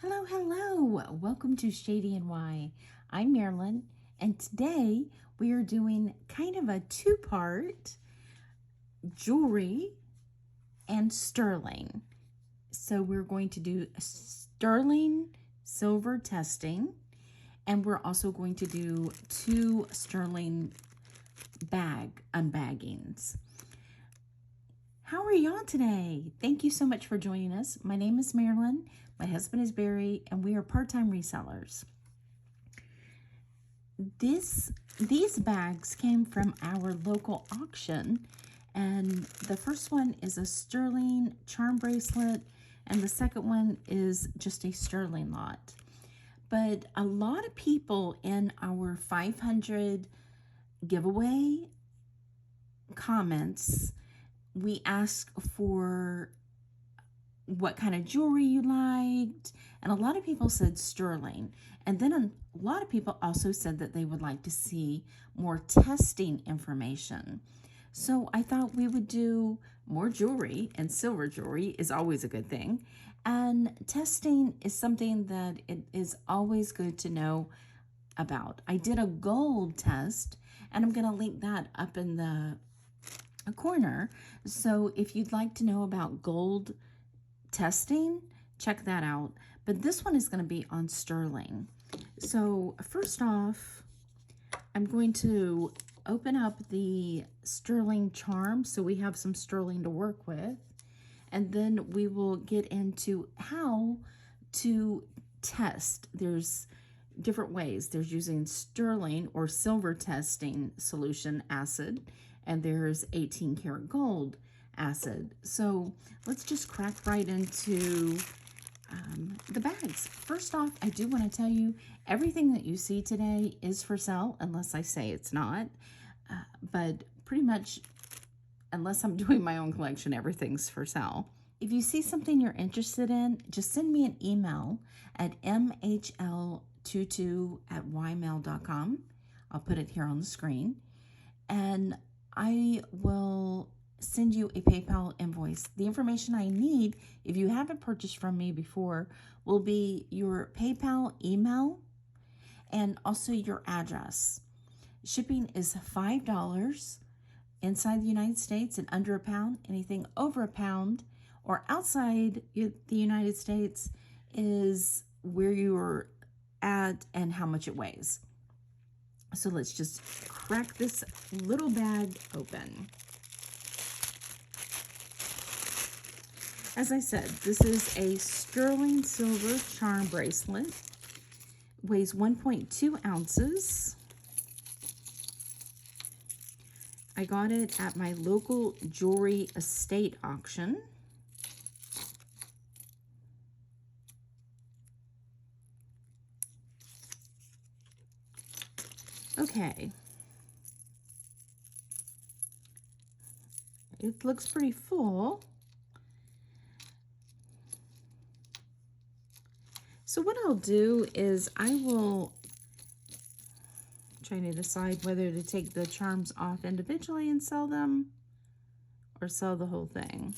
Hello, hello. Welcome to Shady and Why. I'm Marilyn, and today we are doing kind of a two-part jewelry and sterling. So we're going to do sterling silver testing, and we're also going to do 2 sterling bag unbaggings. How are y'all today? Thank you so much for joining us. My name is Marilyn. My husband is Barry, and we are part-time resellers. These bags came from our local auction, and the first one is a sterling charm bracelet, and the second one is just a sterling lot. But a lot of people in our 500 giveaway comments, we asked for what kind of jewelry you liked, and a lot of people said sterling. And then a lot of people also said that they would like to see more testing information. So I thought we would do more jewelry, and silver jewelry is always a good thing. And testing is something that it is always good to know about. I did a gold test, and I'm going to link that up in the corner. So if you'd like to know about gold testing, check that out. But this one is going to be on sterling. So first off, I'm going to open up the sterling charm so we have some sterling to work with, and then we will get into how to test. There's different ways. There's using sterling or silver testing solution acid, and there's 18 karat gold acid. So let's just crack right into the bags. First off, I do want to tell you everything that you see today is for sale unless I say it's not. But pretty much, unless I'm doing my own collection, everything's for sale. If you see something you're interested in, just send me an email at mhl22@ymail.com. I'll put it here on the screen, and I will send you a PayPal invoice. The information I need, if you haven't purchased from me before, will be your PayPal email and also your address. Shipping is $5 inside the United States and under a pound. Anything over a pound or outside the United States is where you're at and how much it weighs. So let's just crack this little bag open. As I said, this is a sterling silver charm bracelet. Weighs 1.2 ounces. I got it at my local jewelry estate auction. Okay. It looks pretty full. So what I'll do is I will try to decide whether to take the charms off individually and sell them or sell the whole thing.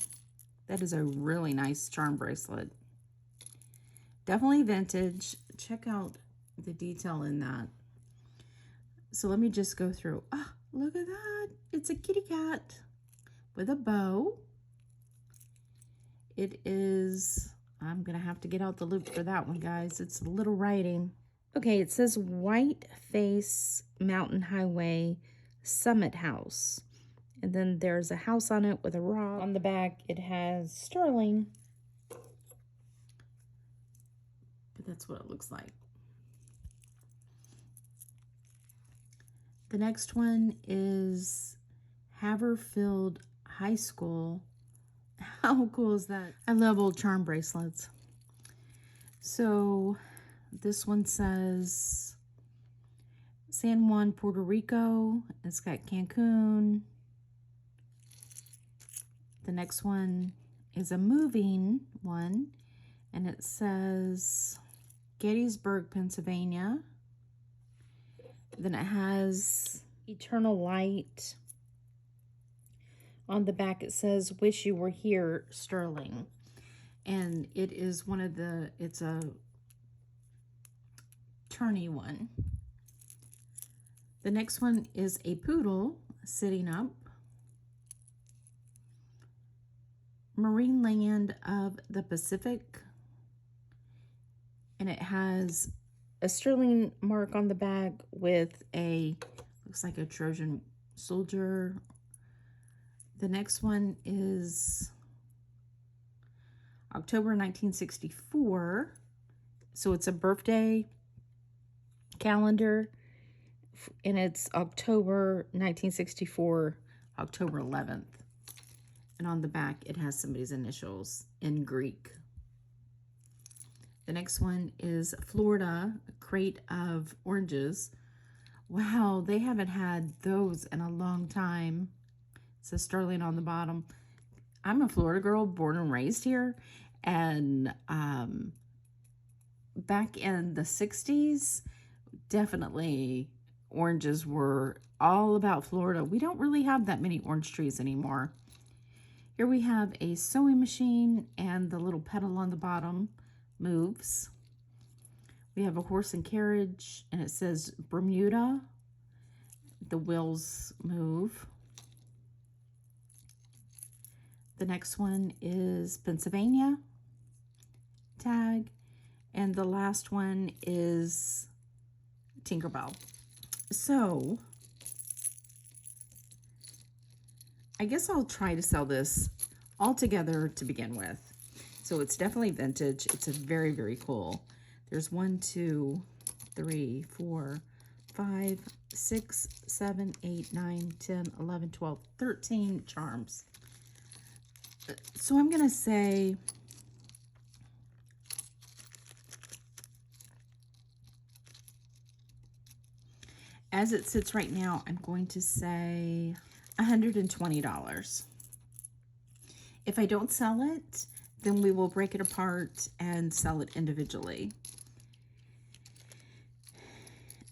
That is a really nice charm bracelet. Definitely vintage. Check out the detail in that. So let me just go through. Ah, look at that. It's a kitty cat with a bow. It is, I'm going to have to get out the loop for that one, guys. It's a little writing. Okay, it says White Face Mountain Highway Summit House. And then there's a house on it with a rock. On the back, it has sterling. But that's what it looks like. The next one is Haverfield High School. How cool is that? I love old charm bracelets. So this one says San Juan, Puerto Rico. It's got Cancun. The next one is a moving one, and it says Gettysburg, Pennsylvania. Then it has Eternal Light. On the back it says Wish You Were Here, Sterling. And it is one of the, it's a turny one. The next one is a poodle sitting up. Marine land of the Pacific. And it has a sterling mark on the back with a, looks like a Trojan soldier. The next one is October 1964. So it's a birthday calendar, and it's October 1964, October 11th. And on the back, it has somebody's initials in Greek. The next one is Florida, a crate of oranges. Wow, they haven't had those in a long time. It says sterling on the bottom. I'm a Florida girl, born and raised here. And back in the 60s, definitely oranges were all about Florida. We don't really have that many orange trees anymore. Here we have a sewing machine, and the little pedal on the bottom moves. We have a horse and carriage, and it says Bermuda. The wheels move. The next one is Pennsylvania tag, and the last one is Tinkerbell. So I guess I'll try to sell this all together to begin with. So it's definitely vintage. It's a very, very cool. There's 1, 2, 3, 4, 5, 6, 7, 8, 9, 10, 11, 12, 13 charms. So I'm going to say as it sits right now, I'm going to say $120. If I don't sell it, then we will break it apart and sell it individually.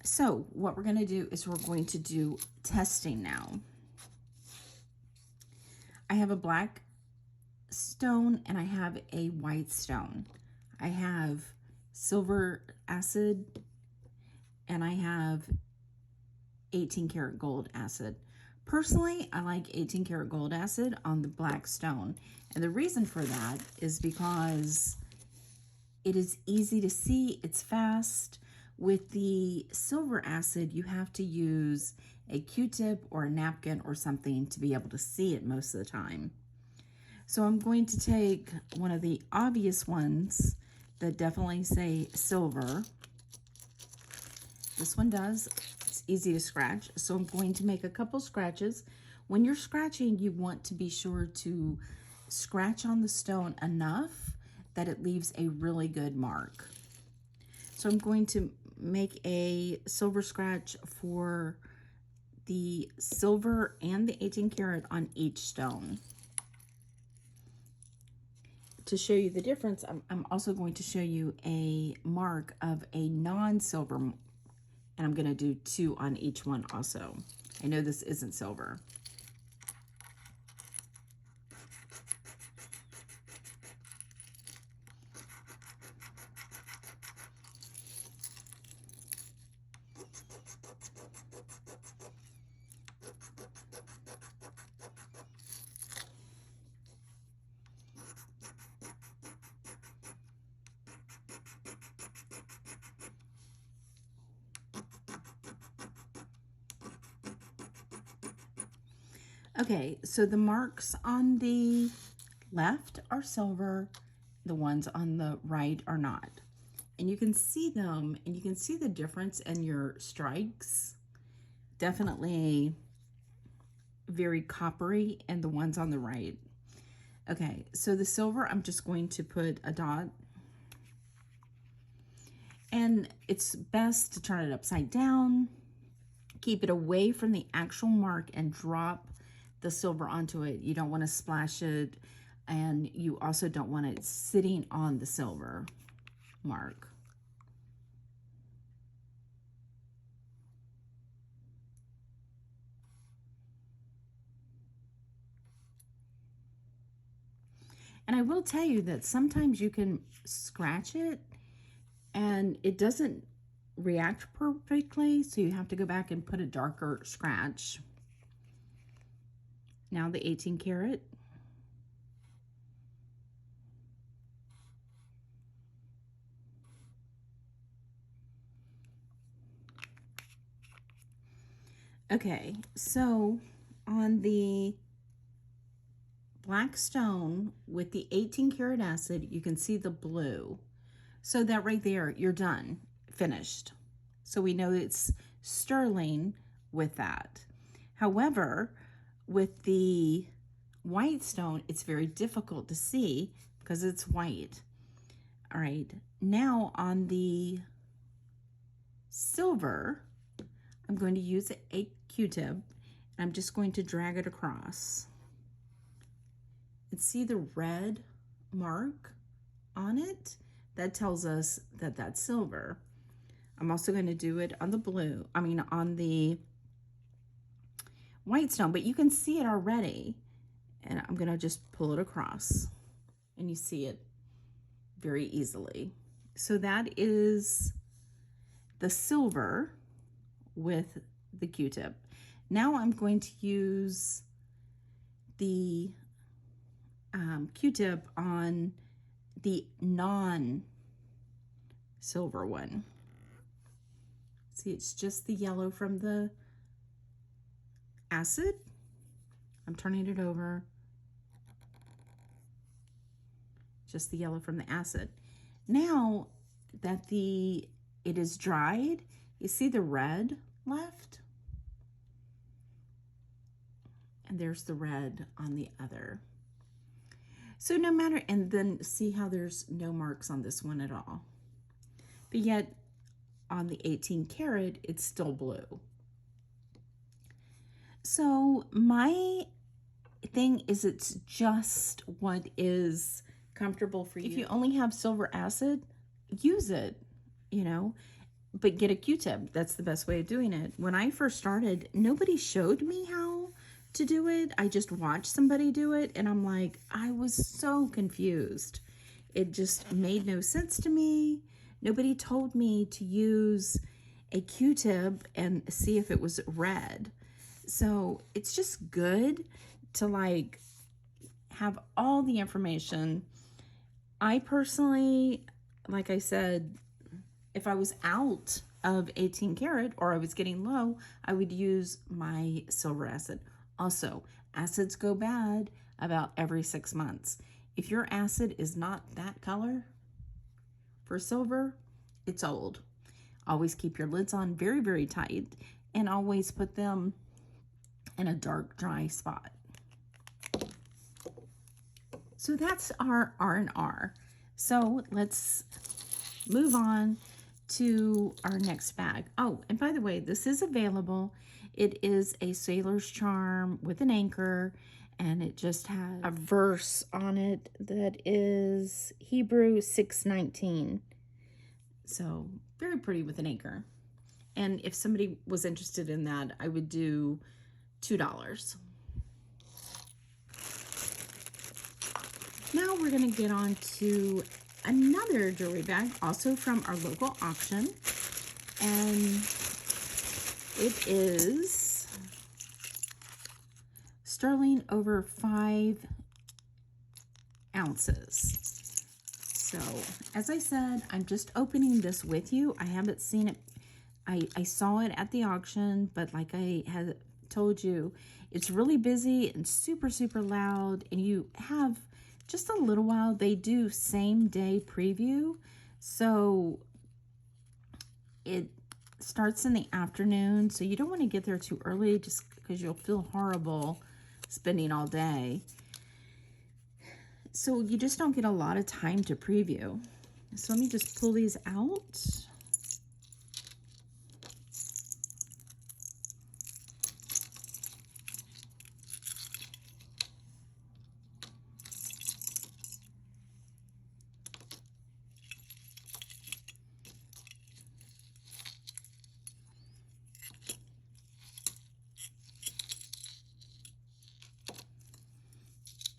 So what we're going to do is we're going to do testing now. I have a black stone and I have a white stone. I have silver acid and I have 18 karat gold acid. Personally, I like 18 karat gold acid on the black stone. And the reason for that is because it is easy to see, it's fast. With the silver acid, you have to use a Q-tip or a napkin or something to be able to see it most of the time. So I'm going to take one of the obvious ones that definitely say silver. This one does. It's easy to scratch. So I'm going to make a couple scratches. When you're scratching, you want to be sure to scratch on the stone enough that it leaves a really good mark. So I'm going to make a silver scratch for the silver and the 18 karat on each stone. To show you the difference, I'm also going to show you a mark of a non-silver, and I'm going to do 2 on each one also. I know this isn't silver. Okay, so the marks on the left are silver, the ones on the right are not. And you can see them, and you can see the difference in your strikes. Definitely very coppery, and the ones on the right. Okay, so the silver, I'm just going to put a dot. And it's best to turn it upside down, keep it away from the actual mark, and drop the silver onto it. You don't want to splash it, and you also don't want it sitting on the silver mark. And I will tell you that sometimes you can scratch it and it doesn't react perfectly, so you have to go back and put a darker scratch. Now the 18 karat. Okay, so on the black stone with the 18 karat acid, you can see the blue. So that right there, you're done, finished. So we know it's sterling with that. However, with the white stone, it's very difficult to see because it's white. All right, now on the silver, I'm going to use a Q-tip, and I'm just going to drag it across. And see the red mark on it? That tells us that that's silver. I'm also going to do it on the blue, on the white stone, but you can see it already. And I'm going to just pull it across, and you see it very easily. So that is the silver with the Q-tip. Now I'm going to use the Q-tip on the non-silver one. See, it's just the yellow from the acid. I'm turning it over. Just the yellow from the acid. Now that it is dried, you see the red left? And there's the red on the other. So no matter, and then see how there's no marks on this one at all. But yet on the 18 karat, it's still blue. So my thing is, it's just what is comfortable for you. If you only have silver acid, use it, but get a Q-tip. That's the best way of doing it. When I first started, nobody showed me how to do it. I just watched somebody do it, and I'm like, I was so confused. It just made no sense to me. Nobody told me to use a Q-tip and see if it was red. So it's just good to have all the information. I personally, like I said, if I was out of 18 karat or I was getting low, I would use my silver acid. Also, acids go bad about every 6 months. If your acid is not that color for silver, it's old. Always keep your lids on very, very tight, and always put them in a dark, dry spot. So that's our R&R. So let's move on to our next bag. Oh, and by the way, this is available. It is a sailor's charm with an anchor, and it just has a verse on it that is Hebrew 6:19. So very pretty with an anchor. And if somebody was interested in that, I would do $2. Now we're going to get on to another jewelry bag, also from our local auction. And it is sterling over 5 ounces. So, as I said, I'm just opening this with you. I haven't seen it. I saw it at the auction, but like I had told you, it's really busy and super, super loud, and you have just a little while. They do same day preview, so it starts in the afternoon, so you don't want to get there too early just because you'll feel horrible spending all day. So you just don't get a lot of time to preview. So let me just pull these out.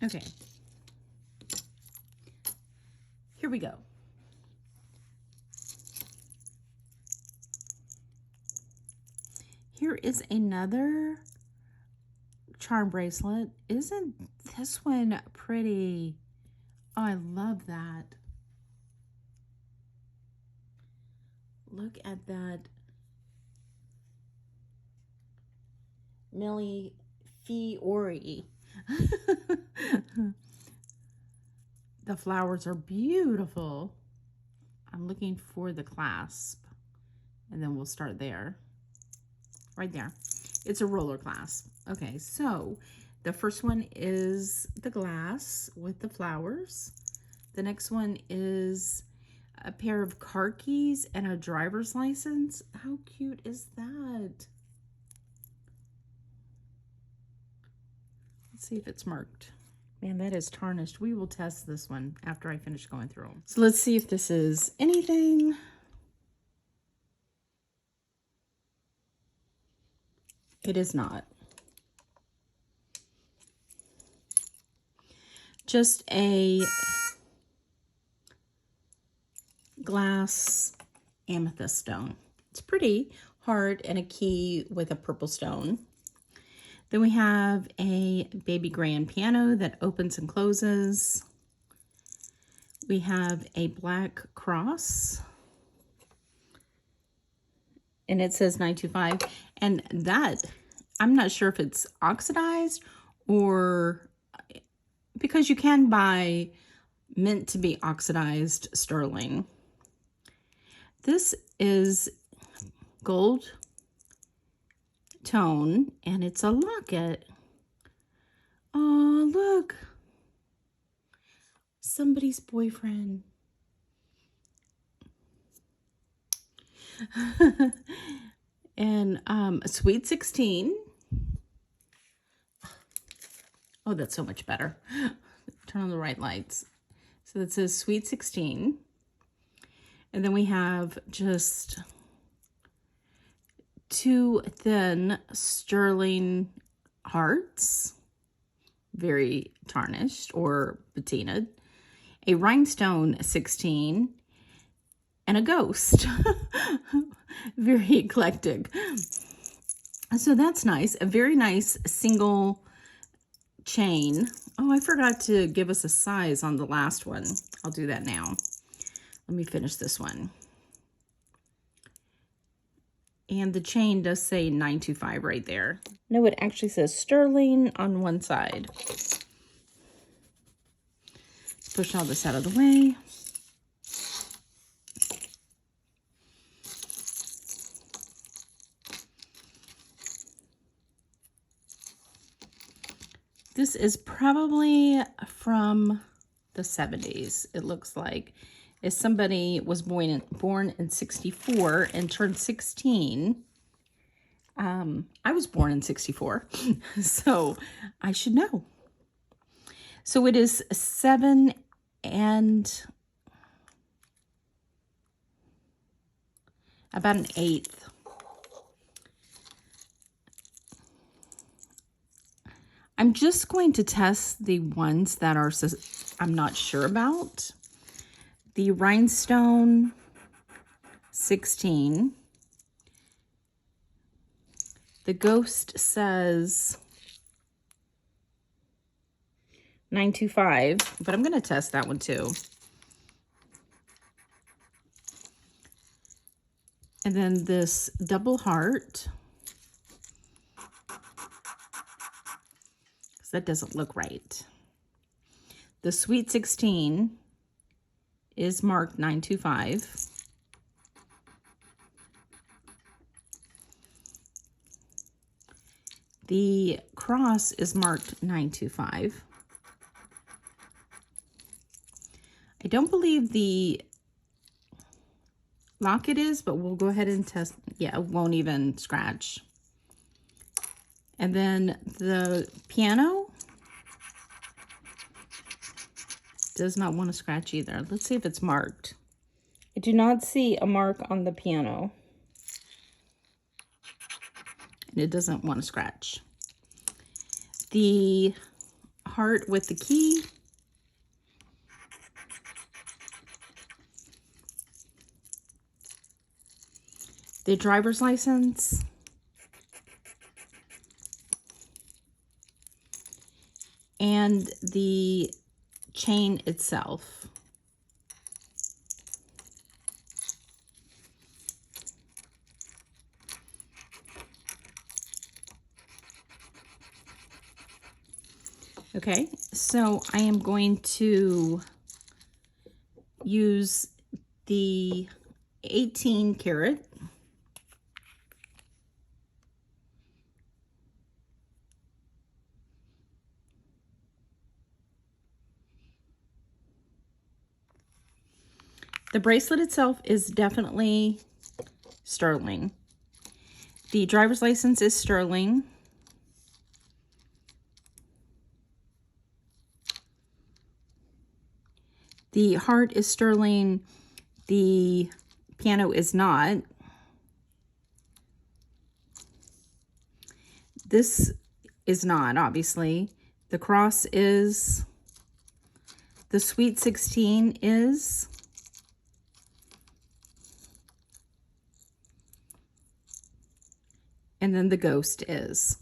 Okay, here we go. Here is another charm bracelet. Isn't this one pretty? Oh, I love that. Look at that Millie Fiore. The flowers are beautiful. I'm looking for the clasp, and then we'll start there. Right there. It's a roller clasp. Okay, so the first one is the glass with the flowers. The next one is a pair of car keys and a driver's license. How cute is that? Let's see if it's marked. Man, that is tarnished. We will test this one after I finish going through them. So let's see if this is anything. It is not. Just a glass amethyst stone. It's pretty hard, and a key with a purple stone. Then we have a baby grand piano that opens and closes. We have a black cross, and it says 925. And that, I'm not sure if it's oxidized or, because you can buy meant to be oxidized sterling. This is gold tone, and it's a locket. Oh, look. Somebody's boyfriend. And a sweet 16. Oh, that's so much better. Turn on the right lights. So that says sweet 16. And then we have just 2 thin sterling hearts, very tarnished or patinaed, a rhinestone 16, and a ghost. Very eclectic. So that's nice. A very nice single chain. Oh, I forgot to give us a size on the last one. I'll do that now. Let me finish this one. And the chain does say 925 right there. No, it actually says sterling on one side. Let's push all this out of the way. This is probably from the 70s, it looks like. If somebody was born in 64 and turned 16, I was born in 64, so I should know. So it is 7 and about an 1/8. I'm just going to test the ones that are, I'm not sure about. The rhinestone 16. The ghost says 925, but I'm going to test that one too. And then this double heart, because that doesn't look right. The sweet 16 is marked 925. The cross is marked 925. I don't believe the locket is, but we'll go ahead and test. Yeah, it won't even scratch. And then the piano does not want to scratch either. Let's see if it's marked. I do not see a mark on the piano. And it doesn't want to scratch. The heart with the key. The driver's license. and the chain itself. Okay, so I am going to use the 18 karat. The bracelet itself is definitely sterling. The driver's license is sterling. The heart is sterling. The piano is not. This is not, obviously. The cross is. The Sweet 16 is. And then the ghost is.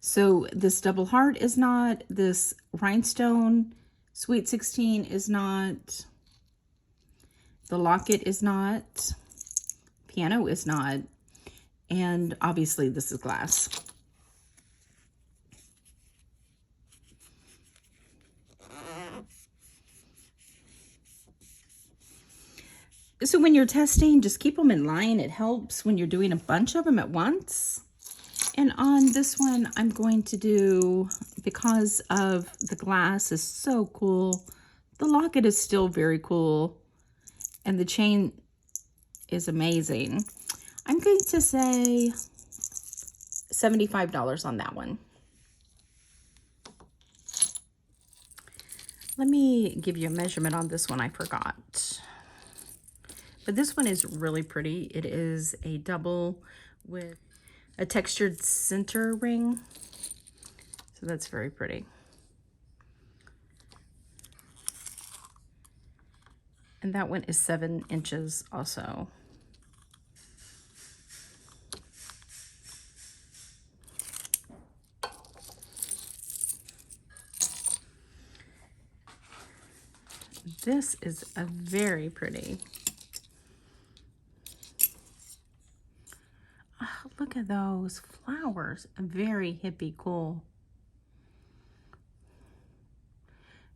So this double heart is not. This rhinestone Sweet 16 is not. The locket is not. Piano is not. And obviously this is glass. So when you're testing, just keep them in line. It helps when you're doing a bunch of them at once. And on this one, I'm going to do, because of the glass is so cool, the locket is still very cool, and the chain is amazing. I'm going to say $75 on that one. Let me give you a measurement on this one. I forgot. But this one is really pretty. It is a double with a textured center ring. So that's very pretty. And that one is 7 inches also. This is a very pretty. Oh, look at those flowers. Very hippie cool.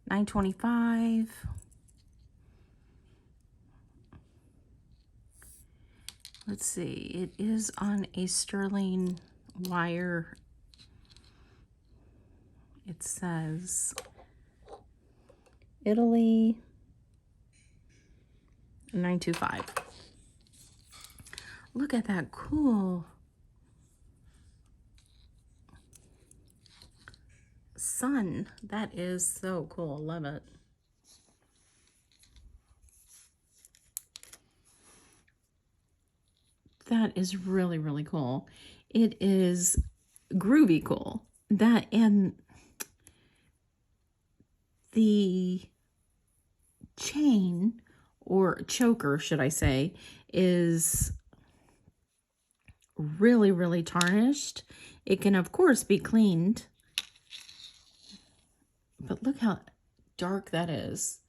$9.25. Let's see. It is on a sterling wire. It says Italy. $9.25. Look at that cool sun. That is so cool. Love it. That is really, really cool. It is groovy cool. That, and the chain, or choker, should I say, is really, really tarnished. It can, of course, be cleaned. But look how dark that is.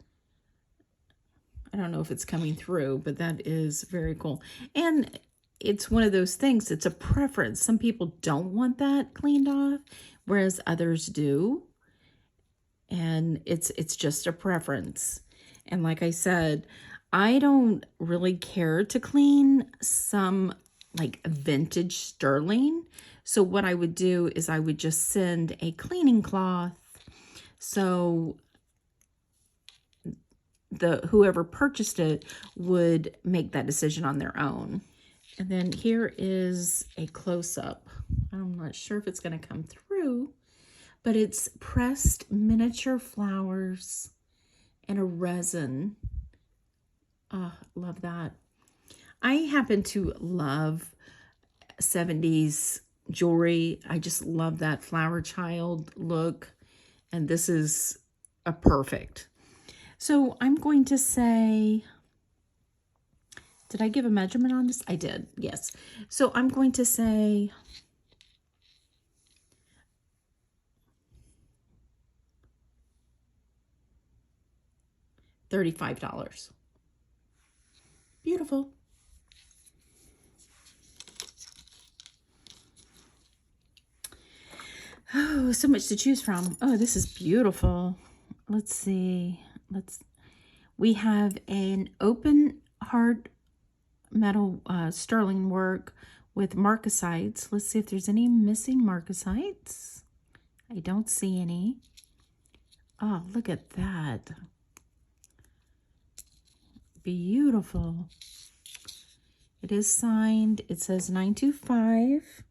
I don't know if it's coming through, but that is very cool. And it's one of those things, it's a preference. Some people don't want that cleaned off, whereas others do. And it's just a preference. And like I said, I don't really care to clean some like vintage sterling. So what I would do is I would just send a cleaning cloth. So whoever purchased it would make that decision on their own. And then here is a close-up. I'm not sure if it's going to come through, but it's pressed miniature flowers and a resin. Love that. I happen to love 70s jewelry. I just love that flower child look. And this is a perfect. So I'm going to say, did I give a measurement on this? I did, yes. So I'm going to say $35. Beautiful. Oh, so much to choose from. Oh, this is beautiful. Let's see. We have an open hard metal sterling work with marcasites. Let's see if there's any missing marcasites. I don't see any. Oh, look at that. Beautiful. It is signed. It says 925.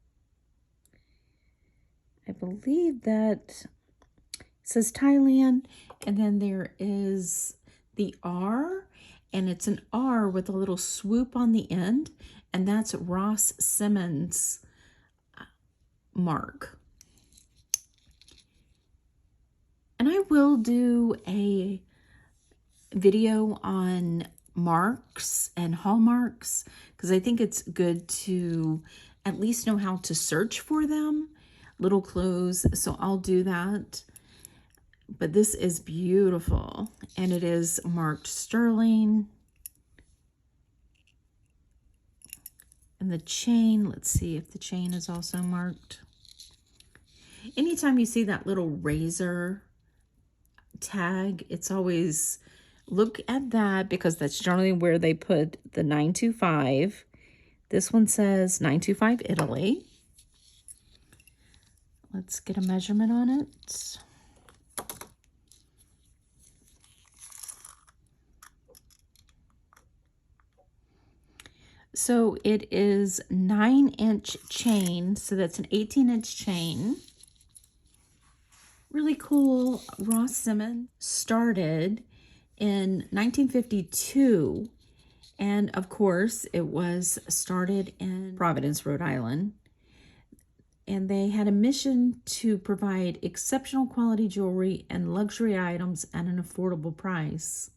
I believe that it says Thailand, and then there is the R, and it's an R with a little swoop on the end, and that's Ross Simmons mark. And I will do a video on marks and hallmarks because I think it's good to at least know how to search for them, little clues. So I'll do that. But this is beautiful, and it is marked sterling. And the chain, let's see if the chain is also marked. Anytime you see that little razor tag, it's always look at that because that's generally where they put the 925. This one says 925 Italy. Let's get a measurement on it. So it is 9-inch chain, so that's an 18-inch chain. Really cool. Ross Simmons started in 1952, and of course it was started in Providence, Rhode Island. And they had a mission to provide exceptional quality jewelry and luxury items at an affordable price.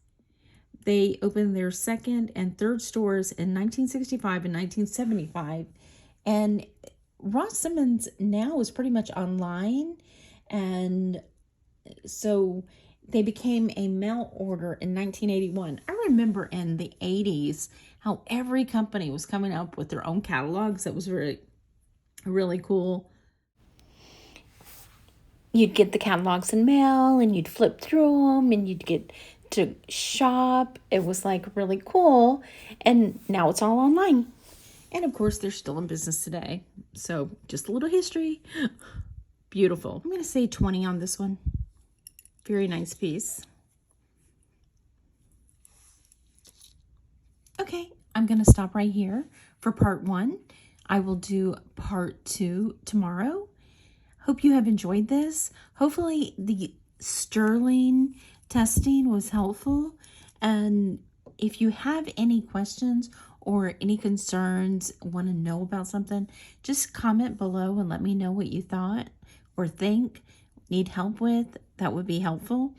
They opened their second and third stores in 1965 and 1975. And Ross Simmons now is pretty much online. And so they became a mail order in 1981. I remember in the 80s how every company was coming up with their own catalogs. That was really cool. You'd get the catalogs in mail and you'd flip through them and you'd get to shop. It was like really cool. And now it's all online. And of course, they're still in business today. So just a little history. Beautiful. I'm going to say 20 on this one. Very nice piece. Okay, I'm going to stop right here for part 1. I will do part 2 tomorrow. Hope you have enjoyed this. Hopefully the sterling testing was helpful. And if you have any questions or any concerns, want to know about something, just comment below and let me know what you thought or think, need help with. That would be helpful.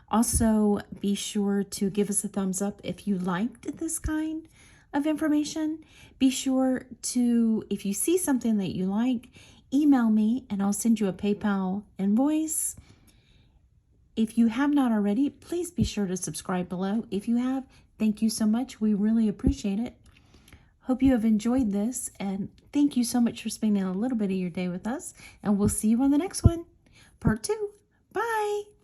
Also, be sure to give us a thumbs up if you liked this kind of information. Be sure to, if you see something that you like, email me and I'll send you a PayPal invoice. If you have not already, please be sure to subscribe below. If you have, thank you so much. We really appreciate it. Hope you have enjoyed this, and thank you so much for spending a little bit of your day with us, and we'll see you on the next one, part 2. Bye.